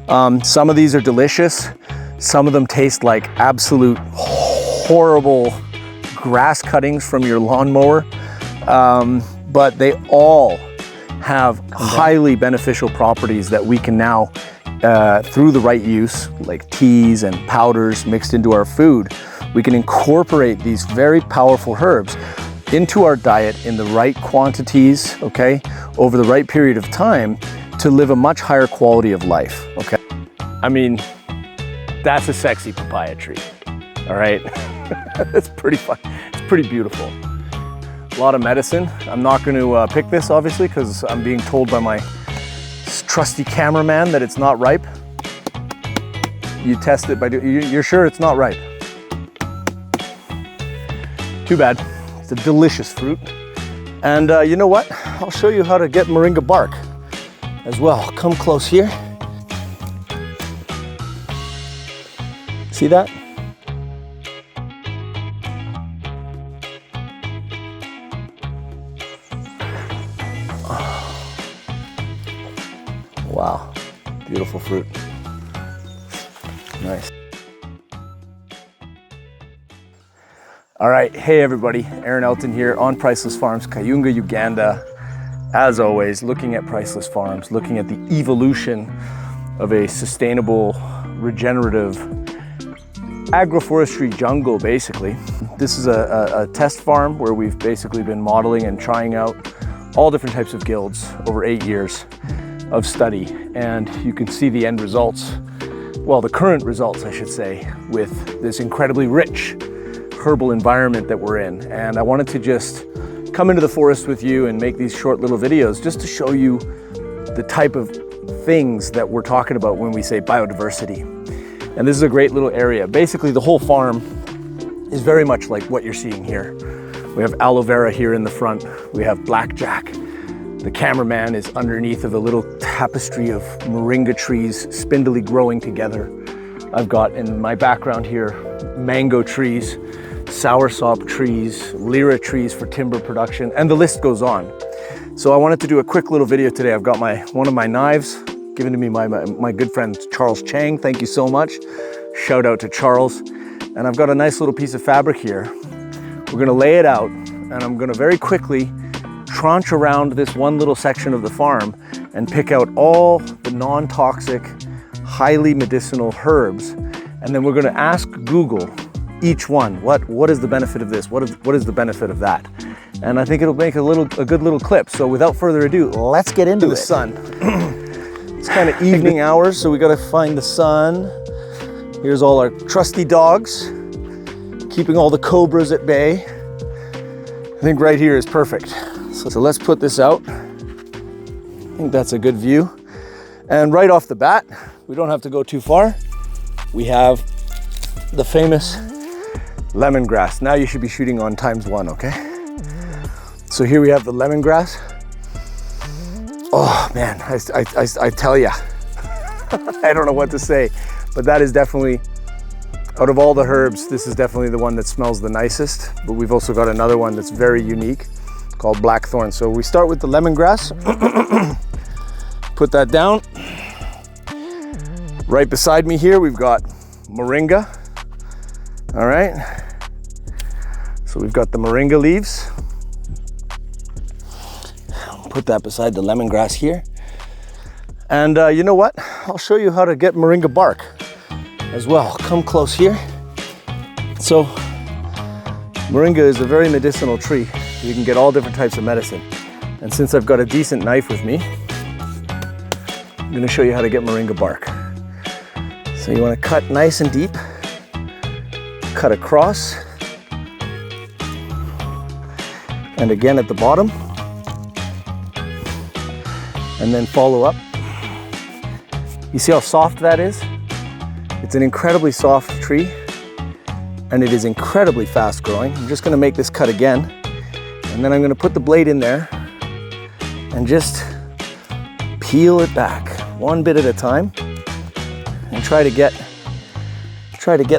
Some of these are delicious. Some of them taste like absolute horrible grass cuttings from your lawnmower. But they all have highly beneficial properties that we can now, through the right use, like teas and powders mixed into our food, we can incorporate these very powerful herbs into our diet in the right quantities, okay, over the right period of time to live a much higher quality of life, okay? I mean, that's a sexy papaya tree, all right? It's pretty fun, it's pretty beautiful. A lot of medicine. I'm not going to pick this, obviously, because I'm being told by my trusty cameraman that it's not ripe. You test it by you're sure it's not ripe? Too bad. It's a delicious fruit. And you know what? I'll show you how to get moringa bark as well. Come close here. See that? Wow, beautiful fruit. Nice. All right, hey everybody, Aaron Elton here on Priceless Farms, Kayunga, Uganda. As always, looking at Priceless Farms, looking at the evolution of a sustainable, regenerative agroforestry jungle, basically. This is a test farm where we've basically been modeling and trying out all different types of guilds over 8 years of study. And you can see the end results, well, the current results, I should say, with this incredibly rich herbal environment that we're in. And I wanted to just come into the forest with you and make these short little videos just to show you the type of things that we're talking about when we say biodiversity. And this is a great little area. Basically, the whole farm is very much like what you're seeing here. We have aloe vera here in the front. We have blackjack. The cameraman is underneath of a little tapestry of moringa trees, spindly growing together. I've got in my background here, mango trees, soursop trees, lira trees for timber production, and the list goes on. So I wanted to do a quick little video today. I've got one of my knives given to me by my good friend Charles Chang. Thank you so much. Shout out to Charles. And I've got a nice little piece of fabric here. We're gonna lay it out, and I'm gonna very quickly tranche around this one little section of the farm and pick out all the non-toxic, highly medicinal herbs. And then we're gonna ask Google each one, what is the benefit of this? What is the benefit of that? And I think it'll make a good little clip. So without further ado, let's get into the sun. It's kind of evening hours, so we gotta find the sun. Here's all our trusty dogs, keeping all the cobras at bay. I think right here is perfect. So let's put this out. I think that's a good view. And right off the bat, we don't have to go too far. We have the famous lemongrass. Now you should be shooting on ×1, okay? So here we have the lemongrass. Oh man, I tell ya, I don't know what to say, but that is definitely, out of all the herbs, this is definitely the one that smells the nicest. But we've also got another one that's very unique called blackthorn. So we start with the lemongrass. Put that down. Right beside me here, we've got moringa. All right. So we've got the moringa leaves. Put that beside the lemongrass here. And you know what? I'll show you how to get moringa bark as well. Come close here. So moringa is a very medicinal tree. You can get all different types of medicine. And since I've got a decent knife with me, I'm gonna show you how to get moringa bark. So you wanna cut nice and deep, cut across, and again at the bottom, and then follow up. You see how soft that is? It's an incredibly soft tree, and it is incredibly fast growing. I'm just gonna make this cut again, and then I'm gonna put the blade in there and just peel it back one bit at a time, and try to get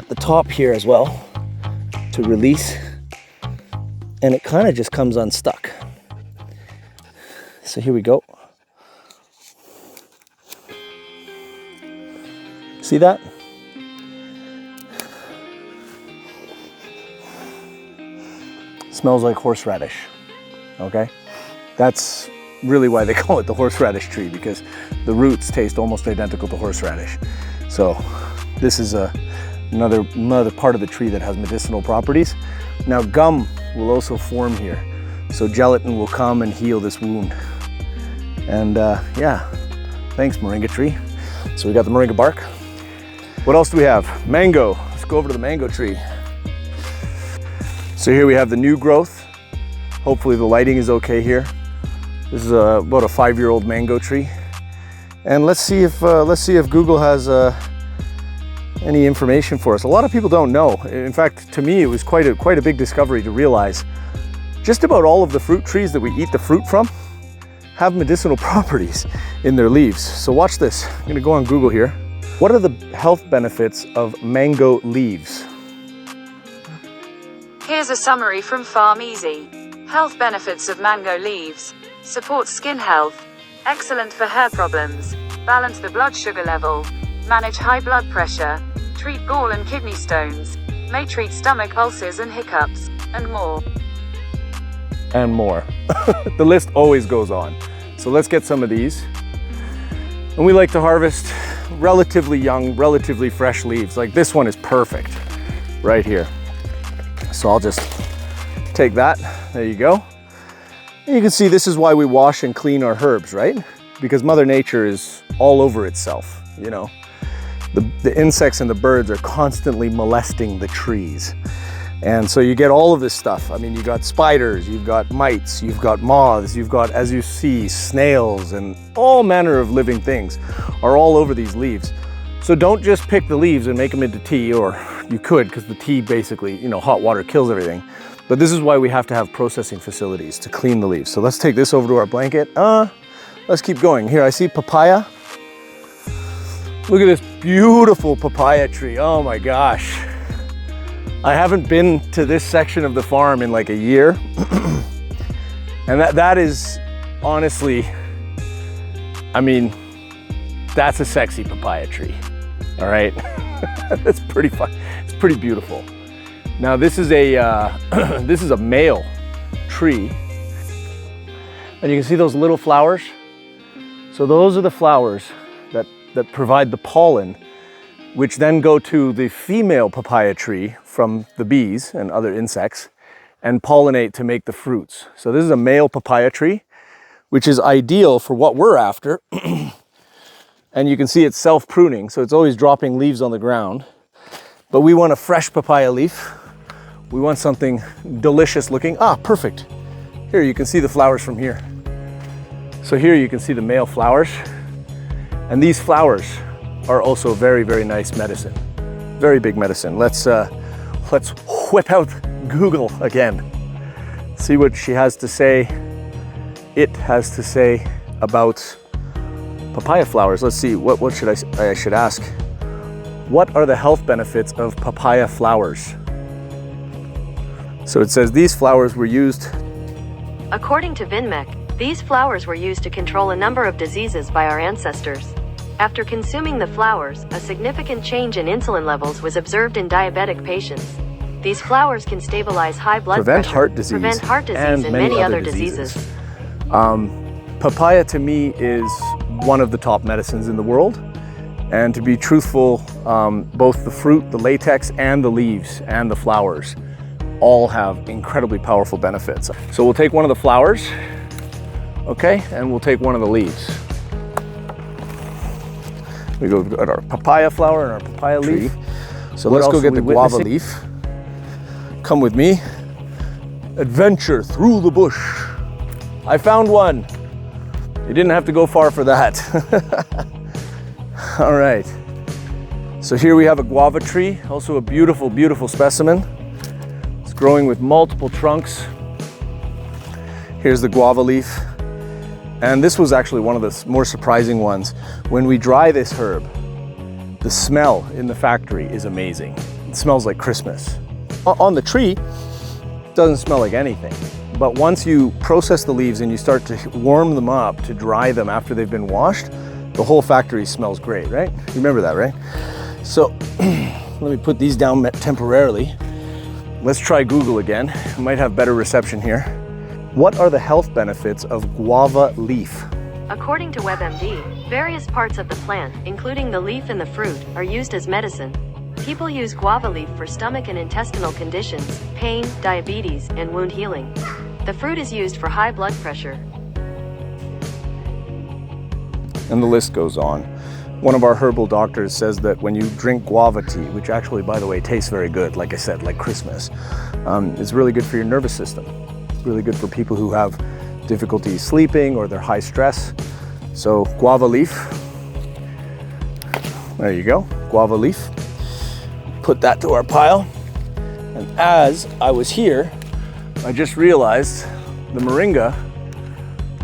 the top here as well to release, and it kind of just comes unstuck. So here we go. See that? Smells like horseradish, okay? That's really why they call it the horseradish tree, because the roots taste almost identical to horseradish. So this is another part of the tree that has medicinal properties. Now gum will also form here. So gelatin will come and heal this wound. And yeah, thanks moringa tree. So we got the moringa bark. What else do we have? Mango. Let's go over to the mango tree. So here we have the new growth. Hopefully the lighting is okay here. This is about a 5-year-old mango tree. And let's see if Google has any information for us. A lot of people don't know. In fact, to me, it was quite a big discovery to realize just about all of the fruit trees that we eat the fruit from have medicinal properties in their leaves. So watch this. I'm gonna go on Google here. What are the health benefits of mango leaves? Here's a summary from Farm Easy. Health benefits of mango leaves. Support skin health. Excellent for hair problems. Balance the blood sugar level. Manage high blood pressure. Treat gall and kidney stones. May treat stomach ulcers and hiccups. And more. And more. The list always goes on. So let's get some of these. And we like to harvest relatively young, relatively fresh leaves. Like this one is perfect right here. So I'll just take that. There you go. And you can see this is why we wash and clean our herbs, right? Because Mother Nature is all over itself, you know. The insects and the birds are constantly molesting the trees. And so you get all of this stuff. I mean, you got spiders, you've got mites, you've got moths, you've got, as you see, snails, and all manner of living things are all over these leaves. So don't just pick the leaves and make them into tea, or you could, because the tea basically, you know, hot water kills everything. But this is why we have to have processing facilities to clean the leaves. So let's take this over to our blanket. Let's keep going. Here, I see papaya. Look at this beautiful papaya tree. Oh my gosh. I haven't been to this section of the farm in like a year. And that is honestly, I mean, that's a sexy papaya tree. All right. That's pretty fun. It's pretty beautiful. Now this is a male tree. And you can see those little flowers. So those are the flowers that provide the pollen, which then go to the female papaya tree from the bees and other insects and pollinate to make the fruits. So this is a male papaya tree, which is ideal for what we're after. And you can see it's self-pruning, so it's always dropping leaves on the ground. But we want a fresh papaya leaf. We want something delicious looking. Ah, perfect. Here you can see the flowers from here. So here you can see the male flowers. And these flowers are also very, very nice medicine. Very big medicine. Let's whip out Google again. See what she has to say. It has to say about papaya flowers. Let's see, what should I should ask. What are the health benefits of papaya flowers? So it says these flowers were used. According to Vinmec, these flowers were used to control a number of diseases by our ancestors. After consuming the flowers, a significant change in insulin levels was observed in diabetic patients. These flowers can stabilize high blood pressure, prevent heart disease, and many other diseases. Papaya to me is one of the top medicines in the world. And to be truthful, both the fruit, the latex, and the leaves and the flowers all have incredibly powerful benefits. So we'll take one of the flowers, okay, and we'll take one of the leaves. We go at our papaya flower and our papaya leaf. So let's go get the guava leaf. Come with me. Adventure through the bush. I found one. You didn't have to go far for that. All right. So here we have a guava tree, also a beautiful, beautiful specimen. It's growing with multiple trunks. Here's the guava leaf. And this was actually one of the more surprising ones. When we dry this herb, the smell in the factory is amazing. It smells like Christmas. On the tree, it doesn't smell like anything. But once you process the leaves and you start to warm them up to dry them after they've been washed, The whole factory smells great, right? You remember that, right? So let me put these down temporarily. Let's try Google again. We might have better reception here. What are the health benefits of guava leaf? According to WebMD, various parts of the plant, including the leaf and the fruit, are used as medicine. People use guava leaf for stomach and intestinal conditions, pain, diabetes, and wound healing. The fruit is used for high blood pressure. And the list goes on. One of our herbal doctors says that when you drink guava tea, which actually, by the way, tastes very good, like I said, like Christmas, it's really good for your nervous system. It's really good for people who have difficulty sleeping or they're high stress. So guava leaf, there you go, guava leaf. Put that to our pile. And as I was here, I just realized the moringa,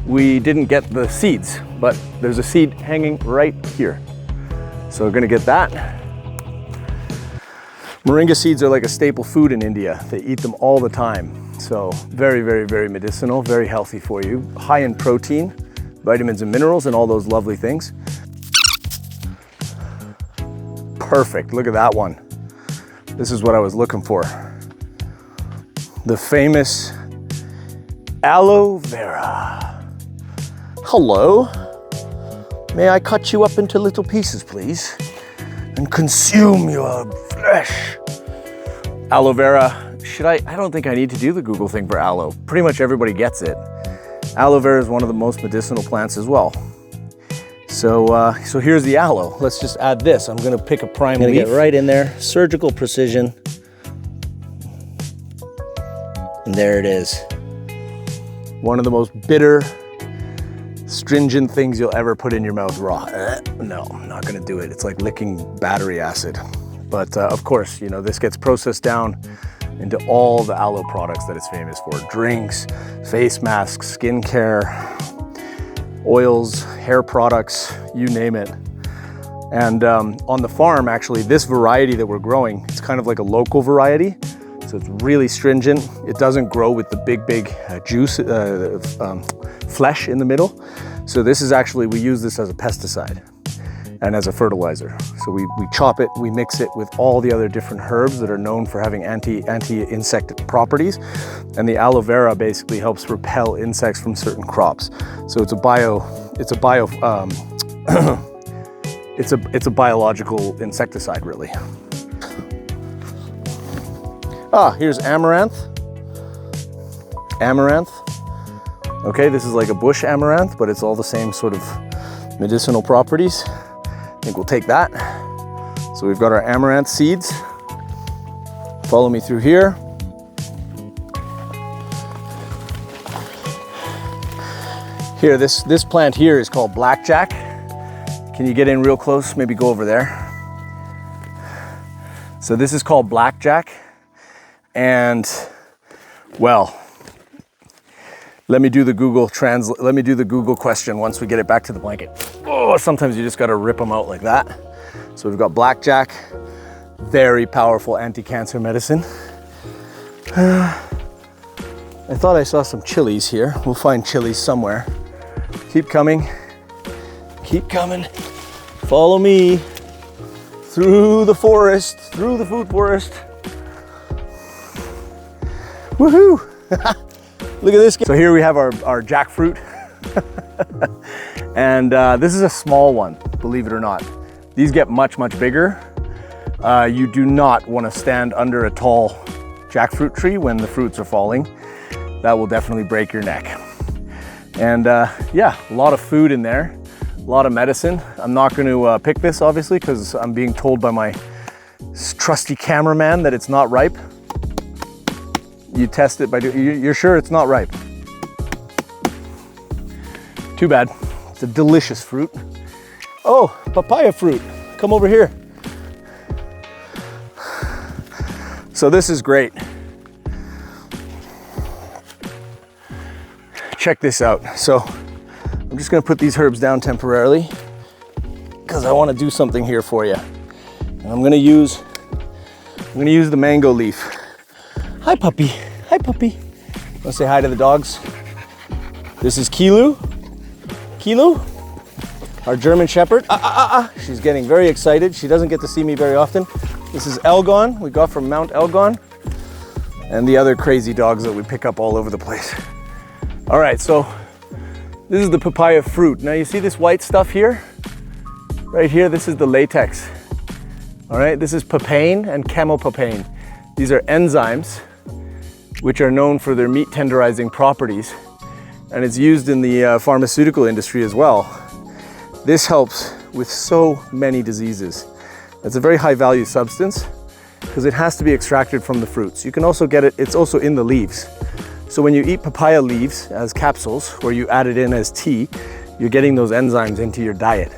we didn't get the seeds, but there's a seed hanging right here. So we're gonna get that. Moringa seeds are like a staple food in India. They eat them all the time. So very, very, very medicinal, very healthy for you. High in protein, vitamins and minerals and all those lovely things. Perfect, look at that one. This is what I was looking for. The famous aloe vera. Hello. May I cut you up into little pieces, please? And consume your flesh. Aloe vera, I don't think I need to do the Google thing for aloe. Pretty much everybody gets it. Aloe vera is one of the most medicinal plants as well. So here's the aloe. Let's just add this. I'm gonna pick a prime leaf. Get right in there, surgical precision. And there it is. One of the most bitter, stringent things you'll ever put in your mouth raw. No, I'm not gonna do it. It's like licking battery acid. But of course, you know, this gets processed down into all the aloe products that it's famous for. Drinks, face masks, skincare, oils, hair products, you name it. And on the farm, actually, this variety that we're growing, it's kind of like a local variety. So it's really stringent. It doesn't grow with the big juice, flesh in the middle. So this is actually, we use this as a pesticide and as a fertilizer. So we chop it, we mix it with all the other different herbs that are known for having anti-insect properties. And the aloe vera basically helps repel insects from certain crops. So it's a biological insecticide, really. Here's amaranth. Amaranth. Okay, this is like a bush amaranth, but it's all the same sort of medicinal properties. I think we'll take that. So we've got our amaranth seeds. Follow me through here. Here, this plant here is called blackjack. Can you get in real close? Maybe go over there. So this is called blackjack. And well, let me do the Google question once we get it back to the blanket. Oh, sometimes you just gotta rip them out like that. So we've got blackjack, very powerful anti-cancer medicine. I thought I saw some chilies here. We'll find chilies somewhere. Keep coming, keep coming. Follow me through the forest, through the food forest. Woohoo! Look at this. So here we have our jackfruit. And this is a small one, believe it or not. These get much, much bigger. You do not want to stand under a tall jackfruit tree when the fruits are falling. That will definitely break your neck. And yeah, a lot of food in there, a lot of medicine. I'm not going to pick this, obviously, because I'm being told by my trusty cameraman that it's not ripe. You test it by you're sure it's not ripe. Too bad. It's a delicious fruit. Oh, papaya fruit. Come over here. So this is great. Check this out. So I'm just gonna put these herbs down temporarily because I want to do something here for you. And I'm gonna use the mango leaf. Hi, puppy. Hi, puppy. Want to say hi to the dogs? This is Kilu. Kilu? our German Shepherd. She's getting very excited. She doesn't get to see me very often. This is Elgon, we got from Mount Elgon, and the other crazy dogs that we pick up all over the place. All right, so this is the papaya fruit. Now you see this white stuff here? Right here, this is the latex. All right, this is papain and chemopapain. These are enzymes which are known for their meat tenderizing properties, and it's used in the pharmaceutical industry as well. This helps with so many diseases. It's a very high value substance because it has to be extracted from the fruits. You can also get it, it's also in the leaves. So when you eat papaya leaves as capsules, or you add it in as tea, you're getting those enzymes into your diet.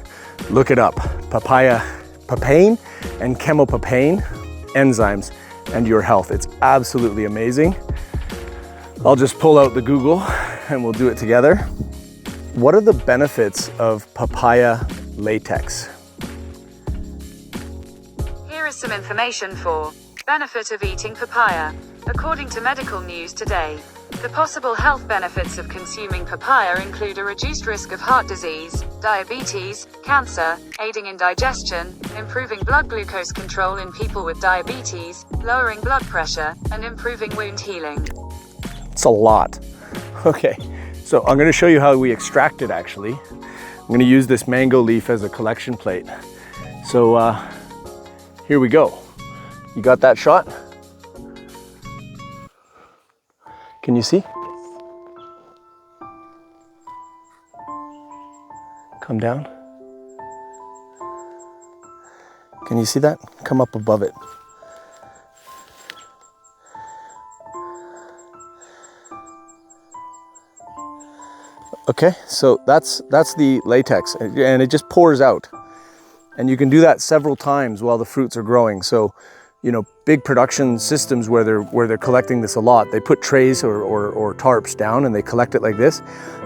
Look it up, papaya, papain and chemopapain enzymes and your health. It's absolutely amazing. I'll just pull out the Google and we'll do it together. What are the benefits of papaya latex? Here is some information for benefit of eating papaya. According to Medical News Today, the possible health benefits of consuming papaya include a reduced risk of heart disease, diabetes, cancer, aiding in digestion, improving blood glucose control in people with diabetes, lowering blood pressure, and improving wound healing. It's a lot. Okay, so I'm going to show you how we extract it actually. I'm going to use this mango leaf as a collection plate. So here we go. You got that shot? Can you see? Come down. Can you see that? Come up above it. Okay, so that's the latex, and it just pours out. And you can do that several times while the fruits are growing. So, you know, big production systems where they're collecting this a lot, they put trays or tarps down and they collect it like this.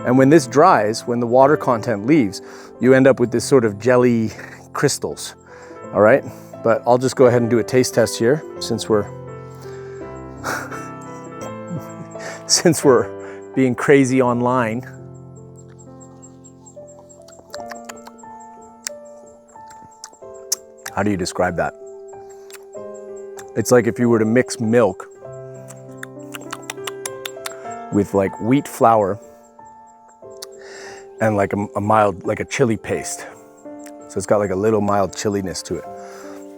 And when this dries, when the water content leaves, you end up with this sort of jelly crystals. All right, but I'll just go ahead and do a taste test here since we're being crazy online. How do you describe that? It's like if you were to mix milk with like wheat flour and like a mild, like a chili paste. So it's got like a little mild chilliness to it.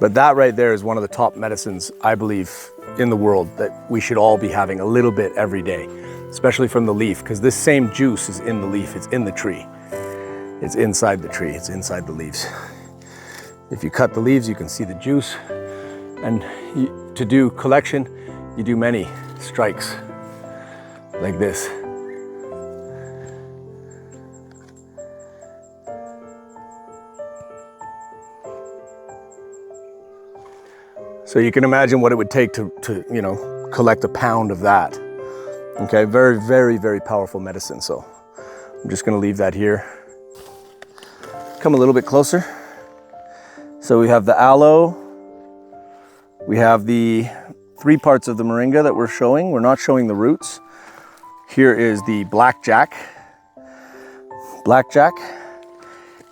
But that right there is one of the top medicines, I believe, in the world that we should all be having a little bit every day, especially from the leaf, because this same juice is in the leaf, it's in the tree. It's inside the tree, it's inside the leaves. If you cut the leaves, you can see the juice. And to do collection, you do many strikes like this. So you can imagine what it would take to you know, collect a pound of that. Okay, very, very, very powerful medicine. So I'm just gonna leave that here. Come a little bit closer. So we have the aloe, we have the 3 parts of the moringa that we're showing. We're not showing the roots. Here is the blackjack.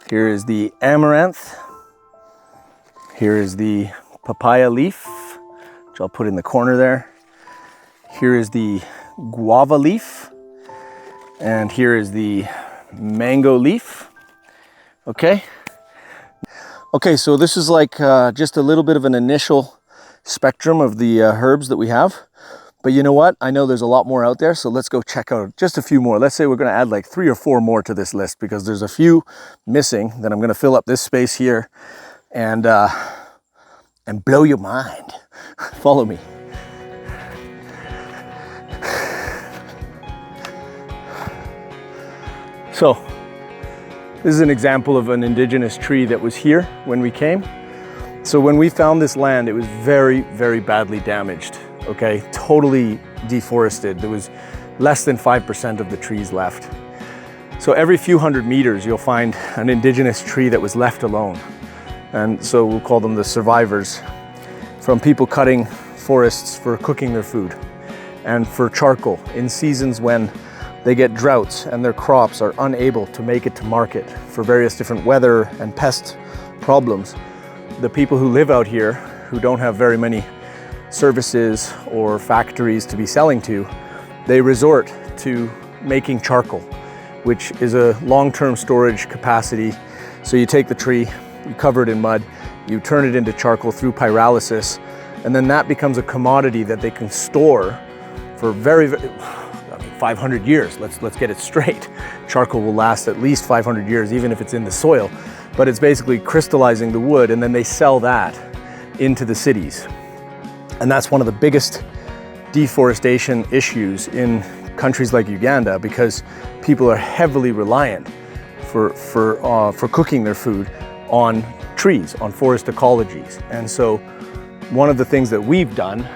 Here is the amaranth. Here is the papaya leaf, which I'll put in the corner there. Here is the guava leaf. And here is the mango leaf. Okay. Okay, so this is like just a little bit of an initial spectrum of the herbs that we have. But you know what? I know there's a lot more out there, so let's go check out just a few more. Let's say we're gonna add like 3 or 4 more to this list because there's a few missing. Then I'm gonna fill up this space here and blow your mind. Follow me. So, this is an example of an indigenous tree that was here when we came. So when we found this land, it was very, very badly damaged, okay? Totally deforested. There was less than 5% of the trees left. So every few hundred meters, you'll find an indigenous tree that was left alone. And so we'll call them the survivors, from people cutting forests for cooking their food and for charcoal in seasons when they get droughts and their crops are unable to make it to market for various different weather and pest problems. The people who live out here, who don't have very many services or factories to be selling to, they resort to making charcoal, which is a long-term storage capacity. So you take the tree, you cover it in mud, you turn it into charcoal through pyrolysis, and then that becomes a commodity that they can store for very 500 years. Let's get it straight. Charcoal will last at least 500 years, even if it's in the soil. But it's basically crystallizing the wood, and then they sell that into the cities. And that's one of the biggest deforestation issues in countries like Uganda, because people are heavily reliant for cooking their food on trees, on forest ecologies. And so one of the things that we've done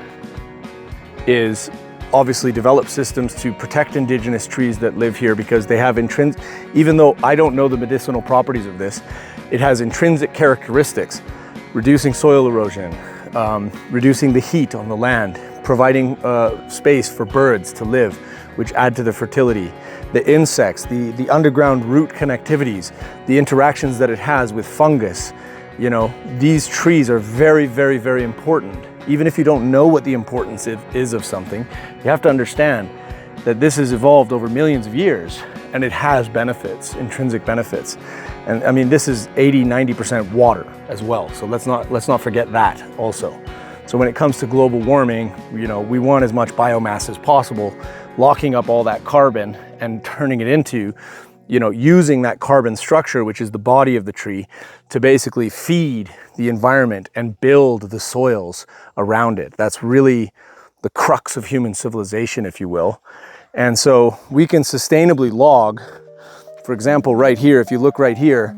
is obviously develop systems to protect indigenous trees that live here, because they have even though I don't know the medicinal properties of this, it has intrinsic characteristics, reducing soil erosion, reducing the heat on the land, providing space for birds to live, which add to the fertility, the insects, the underground root connectivities, the interactions that it has with fungus. You know, these trees are very, very, very important. Even if you don't know what the importance is of something, you have to understand that this has evolved over millions of years, and it has benefits, intrinsic benefits. And I mean, this is 80–90% water as well. So let's not forget that also. So when it comes to global warming, you know, we want as much biomass as possible, locking up all that carbon and turning it into, you know, using that carbon structure, which is the body of the tree, to basically feed the environment and build the soils around it. That's really the crux of human civilization, if you will. And so we can sustainably log, for example, right here, if you look right here,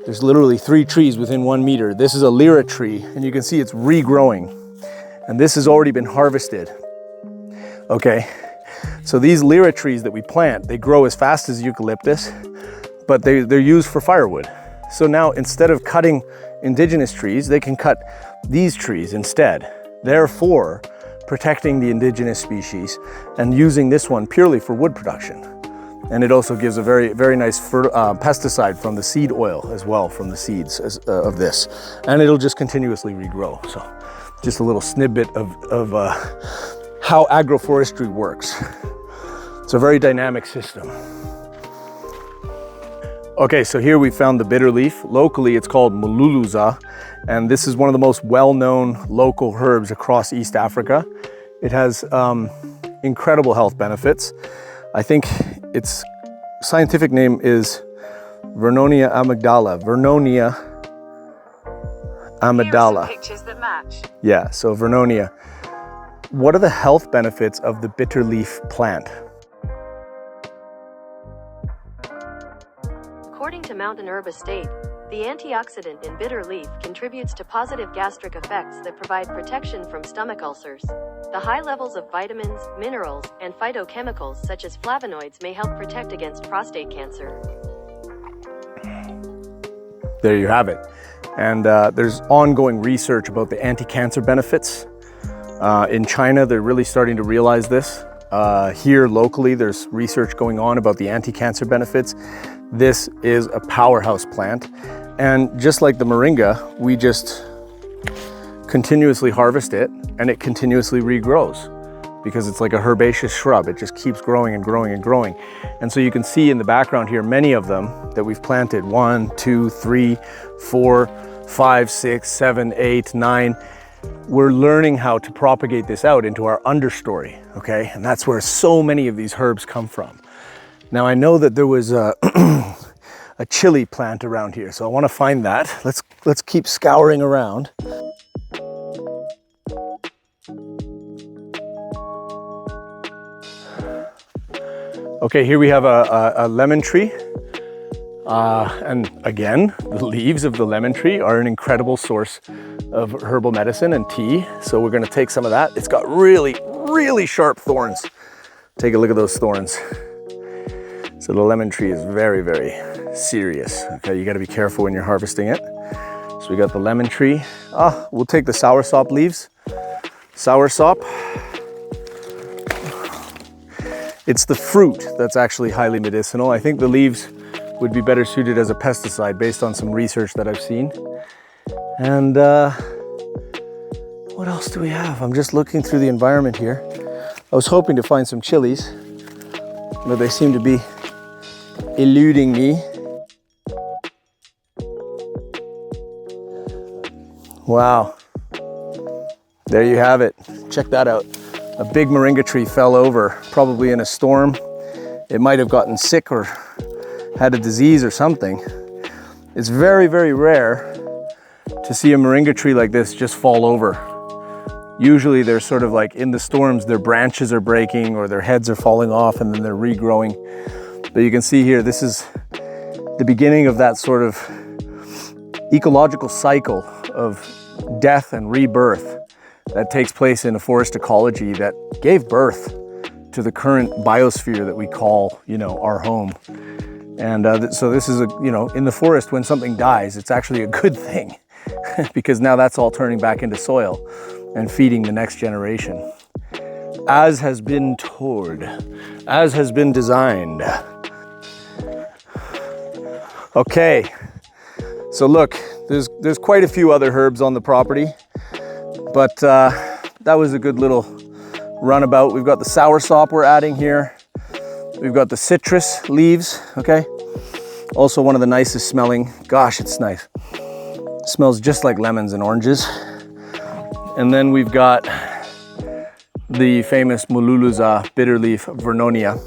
there's literally 3 trees within 1 meter. This is a lira tree, and you can see it's regrowing. And this has already been harvested. Okay, so these lira trees that we plant, they grow as fast as eucalyptus, but they're used for firewood. So now instead of cutting indigenous trees, they can cut these trees instead, therefore protecting the indigenous species and using this one purely for wood production. And it also gives a very, very nice pesticide from the seed oil as well, from the seeds of this. And it'll just continuously regrow. So just a little snippet of how agroforestry works. It's a very dynamic system. Okay, so here we found the bitter leaf. Locally, it's called mululuza, and this is one of the most well-known local herbs across East Africa. It has incredible health benefits. I think its scientific name is Vernonia amygdala. Vernonia amygdala. Here are some pictures that match. Yeah, so Vernonia. What are the health benefits of the bitter leaf plant? According to Mountain Herb Estate, the antioxidant in bitter leaf contributes to positive gastric effects that provide protection from stomach ulcers. The high levels of vitamins, minerals, and phytochemicals such as flavonoids may help protect against prostate cancer. There you have it. And there's ongoing research about the anti-cancer benefits. In China, they're really starting to realize this. Here locally, there's research going on about the anti-cancer benefits. This is a powerhouse plant. And just like the moringa, we just continuously harvest it and it continuously regrows because it's like a herbaceous shrub. It just keeps growing and growing and growing. And so you can see in the background here, many of them that we've planted, 1, 2, 3, 4, 5, 6, 7, 8, 9. We're learning how to propagate this out into our understory, okay? And that's where so many of these herbs come from. Now I know that there was a chili plant around here, so I want to find that. Let's keep scouring around. Okay, here we have a lemon tree. And again, the leaves of the lemon tree are an incredible source of herbal medicine and tea. So we're gonna take some of that. It's got really, really sharp thorns. Take a look at those thorns. So the lemon tree is very, very serious. Okay, you gotta be careful when you're harvesting it. So we got the lemon tree. We'll take the soursop leaves. Soursop. It's the fruit that's actually highly medicinal. I think the leaves would be better suited as a pesticide based on some research that I've seen. And what else do we have? I'm just looking through the environment here. I was hoping to find some chilies, but they seem to be eluding me. Wow. There you have it. Check that out. A big moringa tree fell over, probably in a storm. It might have gotten sick or had a disease or something. It's very, very rare to see a moringa tree like this just fall over. Usually they're sort of like in the storms, their branches are breaking or their heads are falling off and then they're regrowing. But you can see here, this is the beginning of that sort of ecological cycle of death and rebirth that takes place in a forest ecology that gave birth to the current biosphere that we call, our home. And so this is in the forest, when something dies, it's actually a good thing because now that's all turning back into soil and feeding the next generation. As has been told, as has been designed. Okay, so look, there's quite a few other herbs on the property, but that was a good little runabout. We've got the soursop we're adding here. We've got the citrus leaves, okay? Also one of the nicest smelling. Gosh, it's nice. It smells just like lemons and oranges. And then we've got the famous Mululuza bitterleaf vernonia.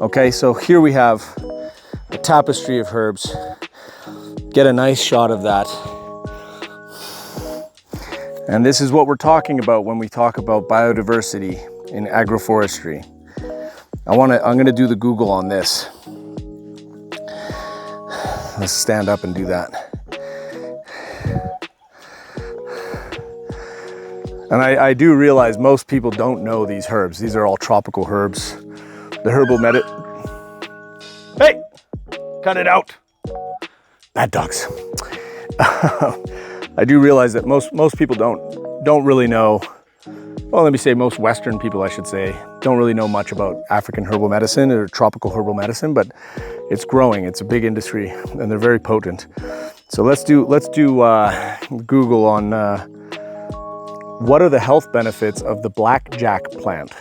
Okay, so here we have a tapestry of herbs. Get a nice shot of that. And this is what we're talking about when we talk about biodiversity in agroforestry. I'm gonna do the Google on this. Let's stand up and do that. And I do realize most people don't know these herbs. These are all tropical herbs. The herbal Hey, cut it out. Bad dogs. I do realize that most people don't really know. Well, let me say most Western people, I should say, don't really know much about African herbal medicine or tropical herbal medicine, but it's growing. It's a big industry, and they're very potent. So let's do Google on what are the health benefits of the blackjack plant.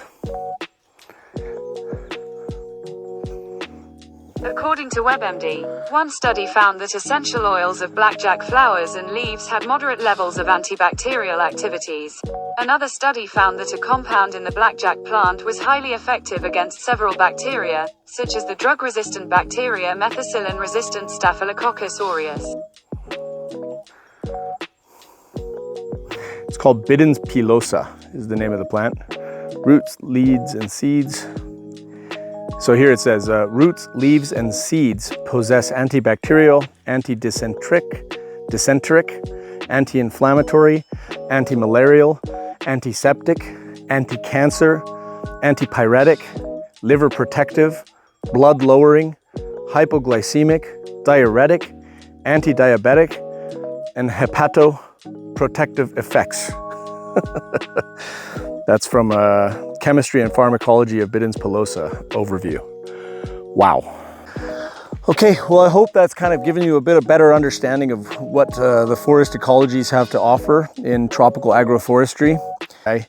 According to WebMD, one study found that essential oils of blackjack flowers and leaves had moderate levels of antibacterial activities. Another study found that a compound in the blackjack plant was highly effective against several bacteria, such as the drug-resistant bacteria methicillin-resistant Staphylococcus aureus. It's called Bidens pilosa is the name of the plant. Roots, leaves, and seeds. So here it says, roots, leaves, and seeds possess antibacterial, anti-dysenteric, anti-inflammatory, anti-malarial, antiseptic, anti-cancer, antipyretic, liver protective, blood lowering, hypoglycemic, diuretic, anti-diabetic, and hepatoprotective effects. That's from Chemistry and Pharmacology of Bidens pilosa overview. Wow. Okay, well, I hope that's kind of given you a bit of better understanding of what the forest ecologies have to offer in tropical agroforestry. Okay?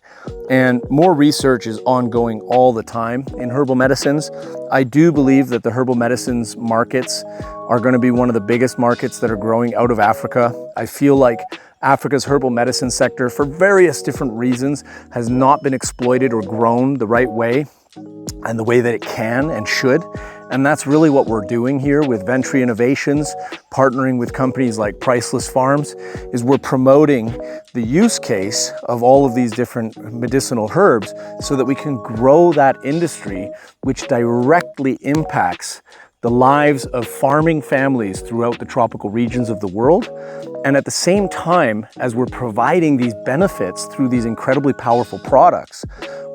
And more research is ongoing all the time in herbal medicines. I do believe that the herbal medicines markets are going to be one of the biggest markets that are growing out of Africa. I feel like Africa's herbal medicine sector, for various different reasons, has not been exploited or grown the right way and the way that it can and should. And that's really what we're doing here with Ventry Innovations, partnering with companies like Priceless Farms, is we're promoting the use case of all of these different medicinal herbs so that we can grow that industry, which directly impacts the lives of farming families throughout the tropical regions of the world. And at the same time, as we're providing these benefits through these incredibly powerful products,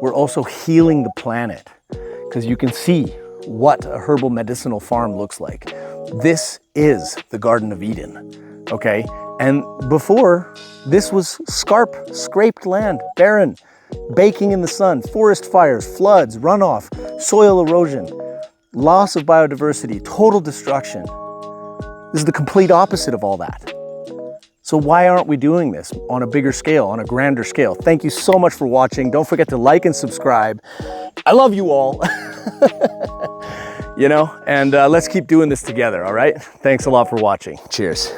we're also healing the planet. Because you can see what a herbal medicinal farm looks like. This is the Garden of Eden, okay? And before, this was scraped land, barren. baking in the sun, forest fires, floods, runoff, soil erosion, loss of biodiversity, total destruction. This is the complete opposite of all that. So why aren't we doing this on a bigger scale, on a grander scale? Thank you so much for watching. Don't forget to like and subscribe. I love you all. You know, and let's keep doing this together, all right? Thanks a lot for watching. Cheers.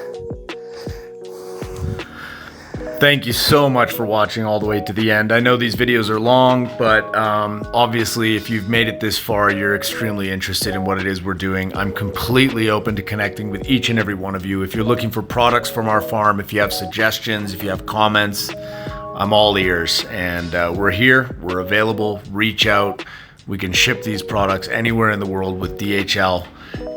Thank you so much for watching all the way to the end. I know these videos are long, but obviously if you've made it this far, you're extremely interested in what it is we're doing. I'm completely open to connecting with each and every one of you. If you're looking for products from our farm, if you have suggestions, if you have comments, I'm all ears. And we're here, we're available, reach out. We can ship these products anywhere in the world with DHL.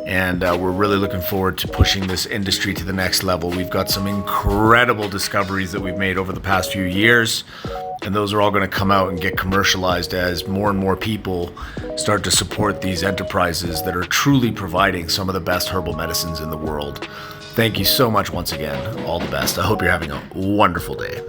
And we're really looking forward to pushing this industry to the next level. We've got some incredible discoveries that we've made over the past few years, and those are all going to come out and get commercialized as more and more people start to support these enterprises that are truly providing some of the best herbal medicines in the world. Thank you so much once again. All the best. I hope you're having a wonderful day.